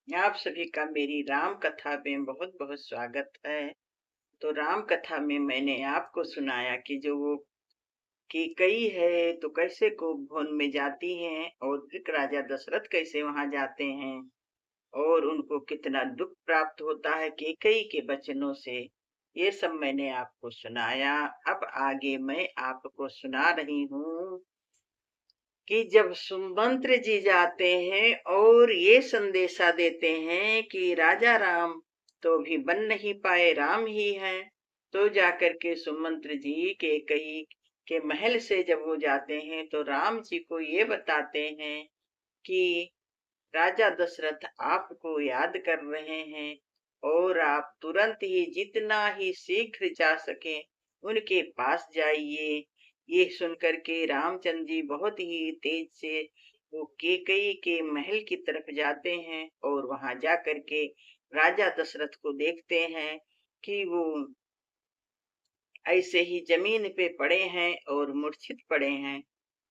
आप सभी का मेरी राम कथा में बहुत बहुत स्वागत है। तो राम कथा में मैंने आपको सुनाया कि जो वो कैकई है तो कैसे को वन में जाती हैं और फिर राजा दशरथ कैसे वहां जाते हैं और उनको कितना दुख प्राप्त होता है कैकई के वचनों से। ये सब मैंने आपको सुनाया। अब आगे मैं आपको सुना रही हूँ कि जब सुमंत्र जी जाते हैं और ये संदेशा देते हैं कि राजा राम तो भी बन नहीं पाए, राम ही हैं। तो जाकर के सुमंत्र जी के कई के महल से जब वो जाते हैं तो राम जी को ये बताते हैं कि राजा दशरथ आपको याद कर रहे हैं और आप तुरंत ही जितना ही शीघ्र जा सके उनके पास जाइए। ये सुनकर के रामचंद्र जी बहुत ही तेज से वो कैकई के महल की तरफ जाते हैं और वहां जा कर के राजा दशरथ को देखते हैं कि वो ऐसे ही जमीन पे पड़े हैं और मूर्छित पड़े हैं।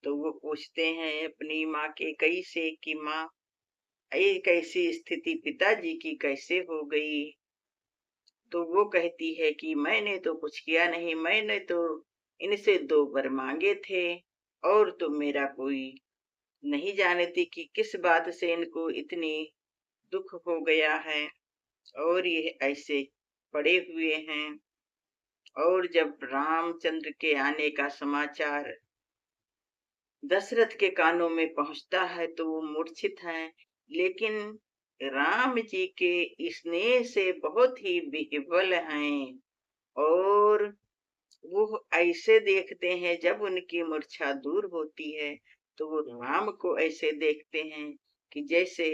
तो वो पूछते हैं अपनी माँ कैकई से कि माँ, ये कैसी स्थिति पिताजी की कैसे हो गई। तो वो कहती है कि मैंने तो कुछ किया नहीं, मैंने तो इनसे 2 वर मांगे थे और तो मेरा कोई नहीं जानती कि किस बात से इनको इतनी दुख हो गया है और ये ऐसे पड़े हुए हैं। और जब रामचंद्र के आने का समाचार दशरथ के कानों में पहुंचता है तो वो मूर्छित हैं, लेकिन राम जी के स्नेह से बहुत ही विह्वल हैं। और वो ऐसे देखते हैं, जब उनकी मूर्छा दूर होती है तो वो राम को ऐसे देखते हैं कि जैसे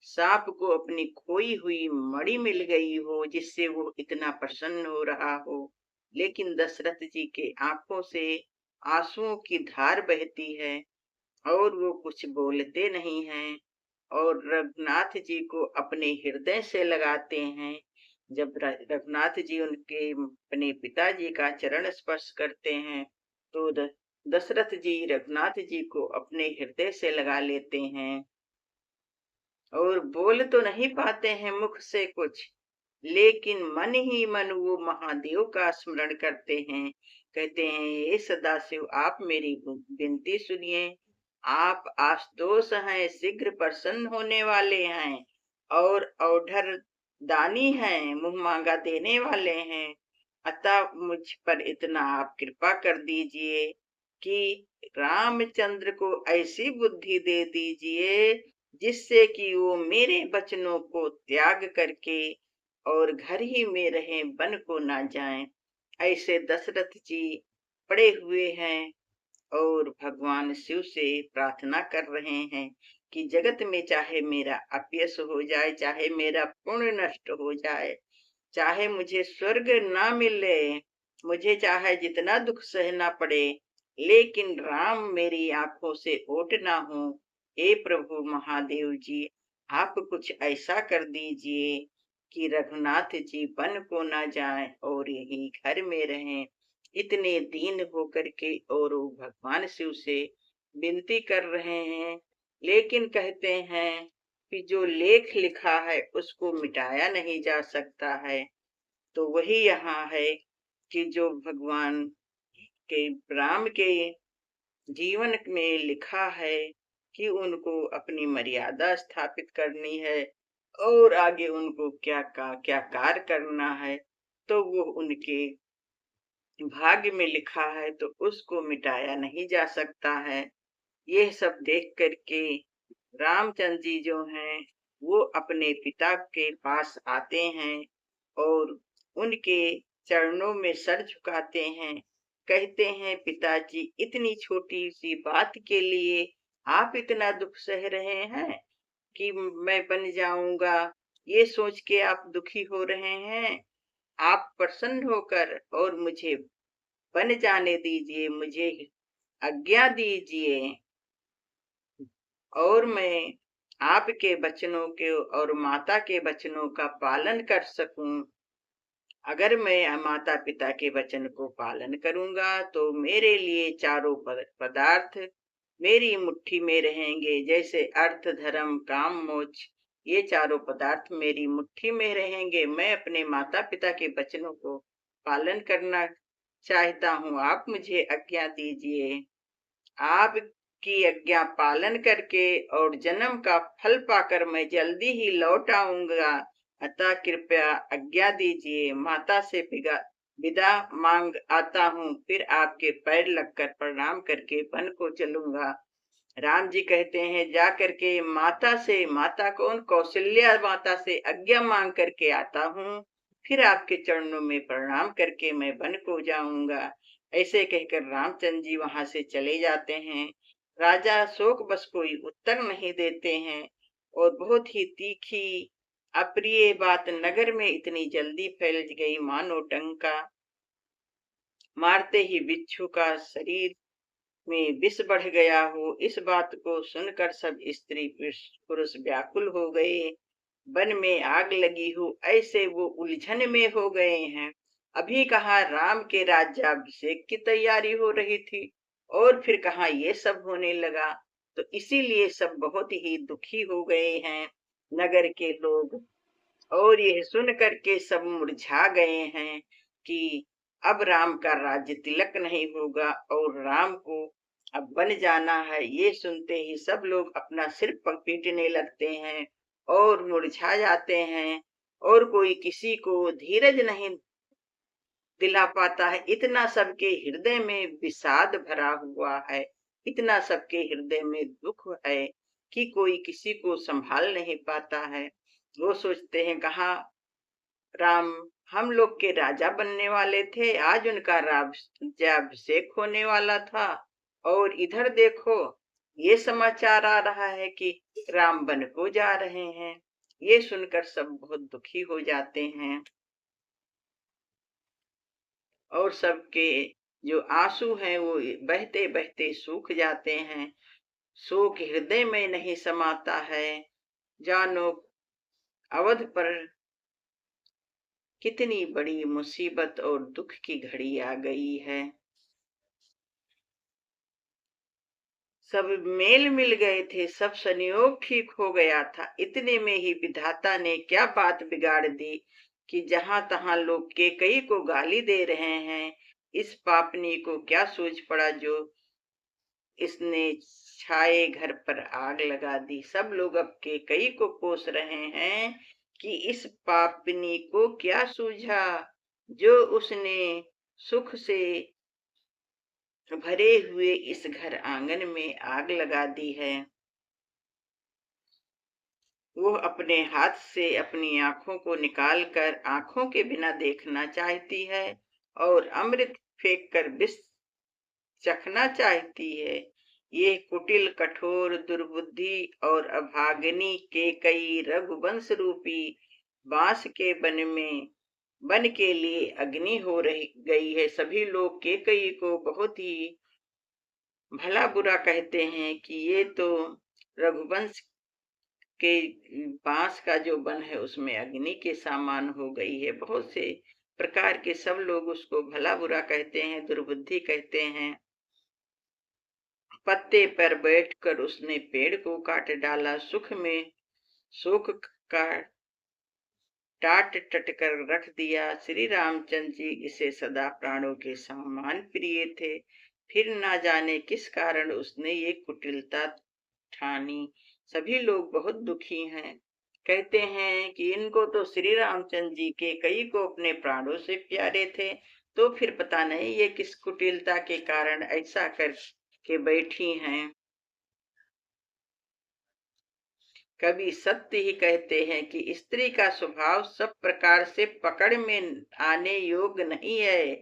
सांप को अपनी खोई हुई मणि मिल गई हो, जिससे वो इतना प्रसन्न हो रहा हो। लेकिन दशरथ जी के आंखों से आंसुओं की धार बहती है और वो कुछ बोलते नहीं हैं और रघुनाथ जी को अपने हृदय से लगाते हैं। जब रघुनाथ जी उनके अपने पिताजी का चरण स्पर्श करते हैं तो दशरथ जी रघुनाथ जी को अपने हृदय से लगा लेते हैं और बोल तो नहीं पाते हैं मुख से कुछ, लेकिन मन ही मन वो महादेव का स्मरण करते हैं। कहते हैं, हे सदाशिव, आप मेरी विनती सुनिए। आप आशुतोष हैं, शीघ्र प्रसन्न होने वाले हैं और औढ़र दानी हैं, मुंह मांगा देने वाले हैं। अतः मुझ पर इतना आप कृपा कर दीजिए कि रामचंद्र को ऐसी बुद्धि दे दीजिए जिससे कि वो मेरे वचनों को त्याग करके और घर ही में रहें, वन को ना जाएं। ऐसे दशरथ जी पड़े हुए हैं और भगवान शिव से प्रार्थना कर रहे हैं कि जगत में चाहे मेरा अपयश हो जाए, चाहे मेरा पुण्य नष्ट हो जाए, चाहे मुझे स्वर्ग ना मिले, मुझे चाहे जितना दुख सहना पड़े, लेकिन राम मेरी आंखों से ओट ना हो। हे प्रभु महादेव जी, आप कुछ ऐसा कर दीजिए कि रघुनाथ जी वन को ना जाएं और यही घर में रहें। इतने दीन होकर के और वो भगवान शिव से विनती कर रहे हैं, लेकिन कहते हैं कि जो लेख लिखा है उसको मिटाया नहीं जा सकता है। तो वही यहाँ है कि जो भगवान के राम के जीवन में लिखा है कि उनको अपनी मर्यादा स्थापित करनी है और आगे उनको क्या कार्य करना है, तो वो उनके भाग्य में लिखा है, तो उसको मिटाया नहीं जा सकता है। ये सब देख करके रामचंद्र जी जो हैं वो अपने पिता के पास आते हैं और उनके चरणों में सर झुकाते हैं। कहते हैं, पिताजी, इतनी छोटी सी बात के लिए आप इतना दुख सह रहे हैं कि मैं बन जाऊंगा, ये सोच के आप दुखी हो रहे हैं। आप प्रसन्न होकर और मुझे बन जाने दीजिए, मुझे आज्ञा दीजिए और मैं आपके वचनों के और माता के वचनों का पालन कर सकूं। अगर मैं माता पिता के वचन को पालन करूंगा तो मेरे लिए चारों पदार्थ मेरी मुट्ठी में रहेंगे, जैसे अर्थ धर्म काम मोक्ष। ये चारों पदार्थ मेरी मुट्ठी में रहेंगे। मैं अपने माता पिता के वचनों को पालन करना चाहता हूँ, आप मुझे आज्ञा दीजिए। आपकी आज्ञा पालन करके और जन्म का फल पाकर मैं जल्दी ही लौट आऊंगा, अतः कृपया आज्ञा दीजिए। माता से विदा मांग आता हूँ, फिर आपके पैर लगकर प्रणाम करके वन को चलूंगा। राम जी कहते हैं, जा करके माता कौन, कौशल्या माता से आज्ञा मांग करके आता हूँ, फिर आपके चरणों में प्रणाम करके मैं वन को जाऊंगा। ऐसे कहकर रामचंद्र जी वहां से चले जाते हैं। राजा शोक बस कोई उत्तर नहीं देते हैं, और बहुत ही तीखी अप्रिय बात नगर में इतनी जल्दी फैल गई मानो डंका मारते ही बिच्छू का शरीर में विष बढ़ गया हो। इस बात को सुनकर सब स्त्री पुरुष व्याकुल हो गए। वन में आग लगी हो ऐसे वो उलझन में हो गए हैं। अभी कहाँ राम के राज्याभिषेक की तैयारी हो रही थी, और फिर कहाँ ये सब होने लगा। तो इसीलिए सब बहुत ही दुखी हो गए हैं नगर के लोग, और यह सुन करके सब मुरझा गए हैं कि अब राम का राज्य तिलक नहीं होगा और राम को अब बन जाना है। ये सुनते ही सब लोग अपना सिर पीटने लगते हैं और मुरझा जाते हैं, और कोई किसी को धीरज नहीं दिला पाता है। इतना सबके हृदय में विषाद भरा हुआ है, इतना सबके हृदय में दुख है कि कोई किसी को संभाल नहीं पाता है। वो सोचते हैं, कहाँ राम हम लोग के राजा बनने वाले थे, आज उनका राज्याभिषेक होने वाला था, और इधर देखो ये समाचार आ रहा है कि राम बन को जा रहे हैं। ये सुनकर सब बहुत दुखी हो जाते हैं, और सबके जो आंसू हैं वो बहते बहते सूख जाते हैं। शोक हृदय में नहीं समाता है, जानो अवध पर कितनी बड़ी मुसीबत और दुख की घड़ी आ गई है। सब मेल मिल गए थे, सब संयोग ठीक हो गया था। इतने में ही विधाता ने क्या बात बिगाड़ दी कि जहां तहां लोग केकई को गाली दे रहे हैं। इस पापनी को क्या सूझ पड़ा जो इसने छाए घर पर आग लगा दी। सब लोग अब केकई को कोस रहे हैं कि इस पापनी को क्या सूझा जो उसने सुख से भरे हुए इस घर आंगन में आग लगा दी है। वो अपने हाथ से अपनी आंखों को निकालकर आंखों के बिना देखना चाहती है, और अमृत फेंक कर विष चखना चाहती है। ये कुटिल कठोर दुर्बुद्धि और अभागिनी के कई रघुवंश रूपी बांस के बन के लिए अग्नि हो रही गई है। सभी लोग केकई को बहुत ही भला बुरा कहते हैं कि ये तो रघुवंश के बांस का जो बन है उसमें अग्नि के समान हो गई है। बहुत से प्रकार के सब लोग उसको भला बुरा कहते हैं, दुर्बुद्धि कहते हैं। पत्ते पर बैठकर उसने पेड़ को काट डाला, सुख में शोक का टाट टट कर रख दिया। श्री रामचंद्र जी इसे सदा प्राणों के समान प्रिय थे, फिर ना जाने किस कारण उसने ये कुटिलता ठानी। सभी लोग बहुत दुखी हैं, कहते हैं कि इनको तो श्री रामचंद्र जी के कई को अपने प्राणों से प्यारे थे, तो फिर पता नहीं ये किस कुटिलता के कारण ऐसा कर के बैठी हैं। कवि सत्य ही कहते हैं कि स्त्री का स्वभाव सब प्रकार से पकड़ में आने योग्य नहीं है,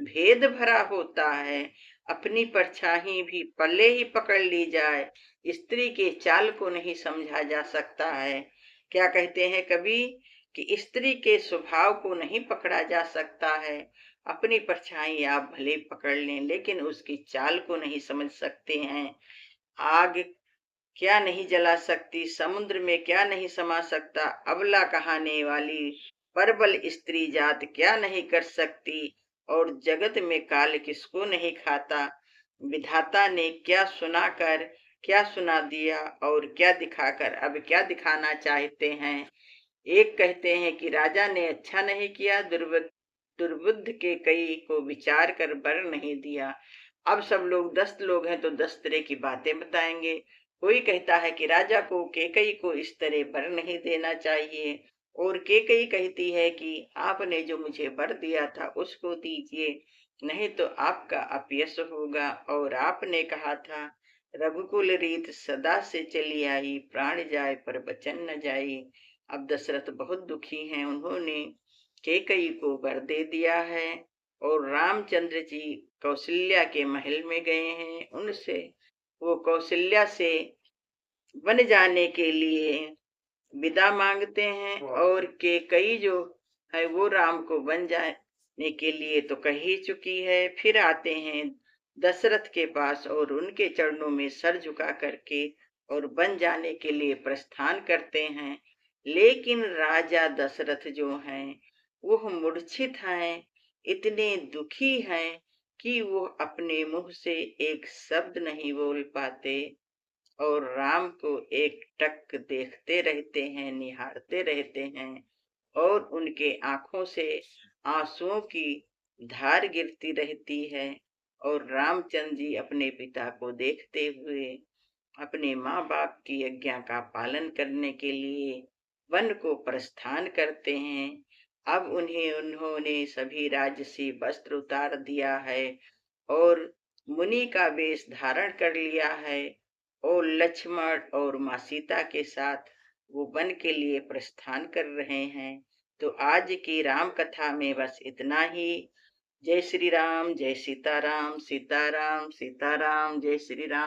भेद भरा होता है। अपनी परछाई भी पल्ले ही पकड़ ली जाए, स्त्री के चाल को नहीं समझा जा सकता है। क्या कहते हैं कवि कि स्त्री के स्वभाव को नहीं पकड़ा जा सकता है। अपनी परछाई आप भले पकड़ लें, लेकिन उसकी चाल को नहीं समझ सकते हैं। आग क्या नहीं जला सकती, समुद्र में क्या नहीं समा सकता, अबला कहाने वाली परबल स्त्री जात क्या नहीं कर सकती, और जगत में काल किसको नहीं खाता। विधाता ने क्या सुनाकर क्या सुना दिया और क्या दिखाकर अब क्या दिखाना चाहते हैं। एक कहते हैं कि राजा ने अच्छा नहीं किया, दुर्बुद्ध के कई को विचार कर वर नहीं दिया। अब सब लोग 10 लोग हैं तो 10 तरह की बातें बताएंगे। कोई कहता है कि राजा को केकई को इस तरह वर नहीं देना चाहिए, और केकई कहती है कि आपने जो मुझे वर दिया था उसको दीजिए, नहीं तो आपका अपयश होगा। और आपने कहा था, रघुकुल रीत सदा से चली आई, प्राण जाए पर बचन न जाए। अब दशरथ बहुत दुखी हैं, उन्होंने केकई को वर दे दिया है, और रामचंद्र जी कौशल्या के महल में गए हैं। उनसे वो कौशल्या से वन जाने के लिए विदा मांगते हैं, और केकई जो है वो राम को वन जाने के लिए तो कह ही चुकी है। फिर आते हैं दशरथ के पास और उनके चरणों में सर झुका करके और वन जाने के लिए प्रस्थान करते हैं। लेकिन राजा दशरथ जो हैं वो मूर्छित हैं, इतने दुखी हैं कि वो अपने मुंह से एक शब्द नहीं बोल पाते, और राम को एक टक देखते रहते हैं, निहारते रहते हैं, और उनके आंखों से आंसुओं की धार गिरती रहती है। और रामचंद्र जी अपने पिता को देखते हुए अपने माँ बाप की आज्ञा का पालन करने के लिए वन को प्रस्थान करते हैं। अब उन्होंने सभी राजसी वस्त्र उतार दिया है और मुनि का वेश धारण कर लिया है, और लक्ष्मण और माँ सीता के साथ वो वन के लिए प्रस्थान कर रहे हैं। तो आज की राम कथा में बस इतना ही। जय श्री राम, जय सीताराम, सीताराम सीताराम, जय श्री राम।